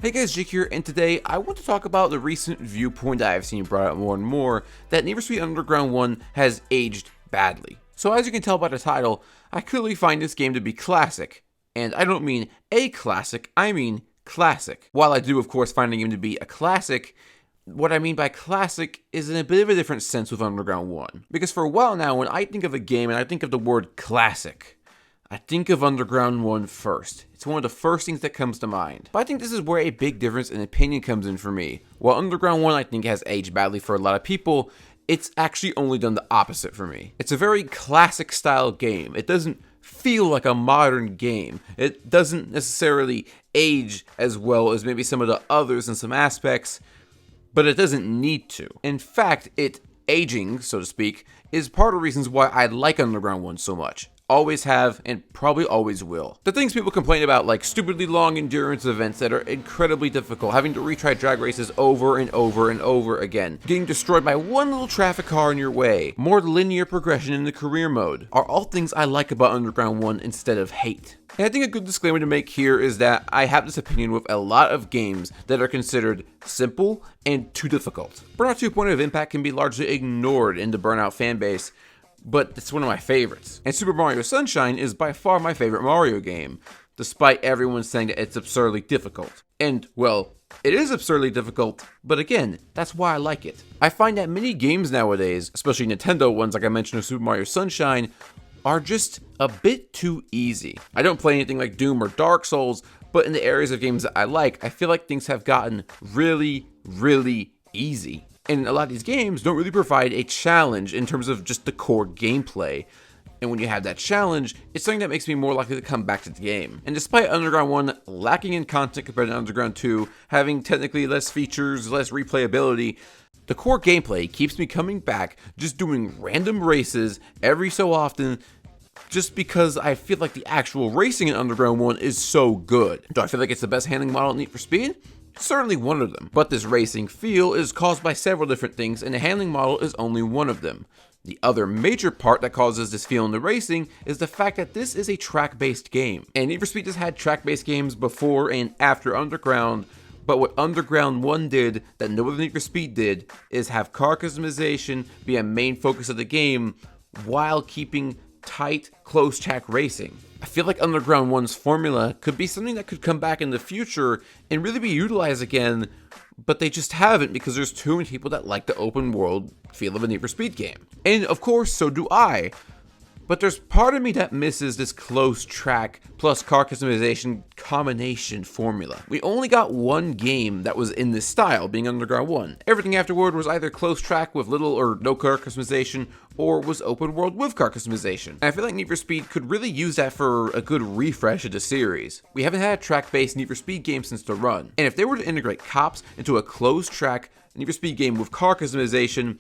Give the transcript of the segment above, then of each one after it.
Hey guys, Jake here, and today I want to talk about the recent viewpoint that I've seen brought up more and more that NFS Underground 1 has aged badly. So as you can tell by the title, I clearly find this game to be classic. And I don't mean a classic, I mean classic. While I do of course find the game to be a classic, what I mean by classic is in a bit of a different sense with Underground 1. Because for a while now, when I think of a game and I think of the word classic, I think of Underground 1 first. It's one of the first things that comes to mind. But I think this is where a big difference in opinion comes in for me. While Underground 1 I think has aged badly for a lot of people, it's actually only done the opposite for me. It's a very classic style game. It doesn't feel like a modern game. It doesn't necessarily age as well as maybe some of the others in some aspects, but it doesn't need to. In fact, it aging, so to speak, is part of the reasons why I like Underground 1 so much. Always have, and probably always will. The things people complain about, like stupidly long endurance events that are incredibly difficult, having to retry drag races over and over and over again, getting destroyed by one little traffic car in your way, more linear progression in the career mode, are all things I like about Underground 1 instead of hate. And I think a good disclaimer to make here is that I have this opinion with a lot of games that are considered simple and too difficult. Burnout 2 Point of Impact can be largely ignored in the Burnout fanbase, but it's one of my favorites. And Super Mario Sunshine is by far my favorite Mario game, despite everyone saying that it's absurdly difficult. And, well, it is absurdly difficult, but again, that's why I like it. I find that many games nowadays, especially Nintendo ones like I mentioned with Super Mario Sunshine, are just a bit too easy. I don't play anything like Doom or Dark Souls, but in the areas of games that I like, I feel like things have gotten really, really easy. And a lot of these games don't really provide a challenge in terms of just the core gameplay. And when you have that challenge, it's something that makes me more likely to come back to the game. And despite Underground 1 lacking in content compared to Underground 2, having technically less features, less replayability, the core gameplay keeps me coming back, just doing random races every so often, just because I feel like the actual racing in Underground 1 is so good. Do I feel like it's the best handling model in Need for Speed? Certainly one of them, but this racing feel is caused by several different things, and the handling model is only one of them. The other major part that causes this feel in the racing is the fact that this is a track-based game. And Need for Speed has had track-based games before and after Underground, but what Underground 1 did that no other Need for Speed did is have car customization be a main focus of the game while keeping tight, close track racing. I feel like Underground 1's formula could be something that could come back in the future and really be utilized again, but they just haven't because there's too many people that like the open world feel of a Need for Speed game. And of course, so do I. But there's part of me that misses this close track plus car customization combination formula. We only got one game that was in this style, being Underground 1. Everything afterward was either close track with little or no car customization, or was open world with car customization. And I feel like Need for Speed could really use that for a good refresh of the series. We haven't had a track-based Need for Speed game since The Run. And if they were to integrate cops into a closed track Need for Speed game with car customization,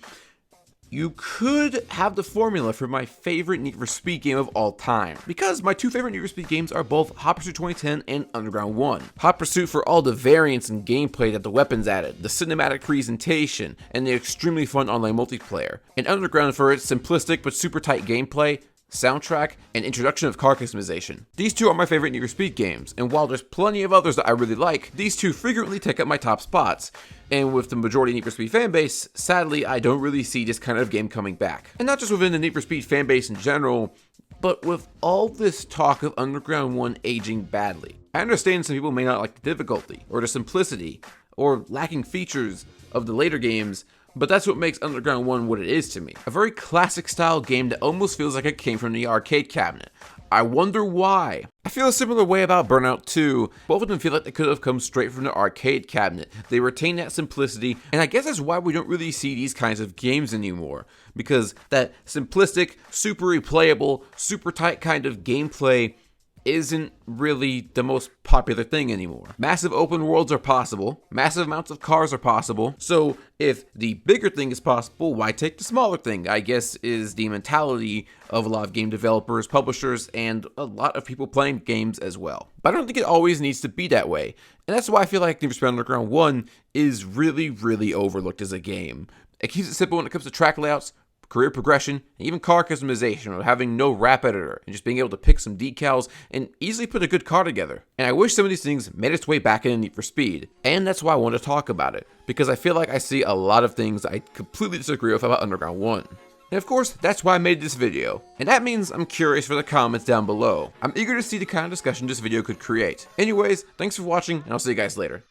you could have the formula for my favorite Need for Speed game of all time. Because my two favorite Need for Speed games are both Hot Pursuit 2010 and Underground 1. Hot Pursuit for all the variants and gameplay that the weapons added, the cinematic presentation, and the extremely fun online multiplayer. And Underground for its simplistic but super tight gameplay, soundtrack, and introduction of car customization. These two are my favorite Need for Speed games, and while there's plenty of others that I really like, these two frequently take up my top spots. And with the majority Need for Speed fanbase, sadly, I don't really see this kind of game coming back. And not just within the Need for Speed fanbase in general, but with all this talk of Underground 1 aging badly. I understand some people may not like the difficulty, or the simplicity, or lacking features of the later games, but that's what makes Underground 1 what it is to me. A very classic style game that almost feels like it came from the arcade cabinet. I wonder why. I feel a similar way about Burnout 2. Both of them feel like they could have come straight from the arcade cabinet. They retain that simplicity, and I guess that's why we don't really see these kinds of games anymore. Because that simplistic, super replayable, super tight kind of gameplay isn't really the most popular thing anymore. Massive open worlds are possible, massive amounts of cars are possible, so if the bigger thing is possible, why take the smaller thing, I guess is the mentality of a lot of game developers, publishers, and a lot of people playing games as well. But I don't think it always needs to be that way, and that's why I feel like Need for Speed Underground 1 is really, really overlooked as a game. It keeps it simple when it comes to track layouts, career progression, and even car customization of having no wrap editor and just being able to pick some decals and easily put a good car together. And I wish some of these things made its way back in Need for Speed, and that's why I want to talk about it, because I feel like I see a lot of things I completely disagree with about Underground 1. And of course, that's why I made this video. And that means I'm curious for the comments down below. I'm eager to see the kind of discussion this video could create. Anyways, thanks for watching, and I'll see you guys later.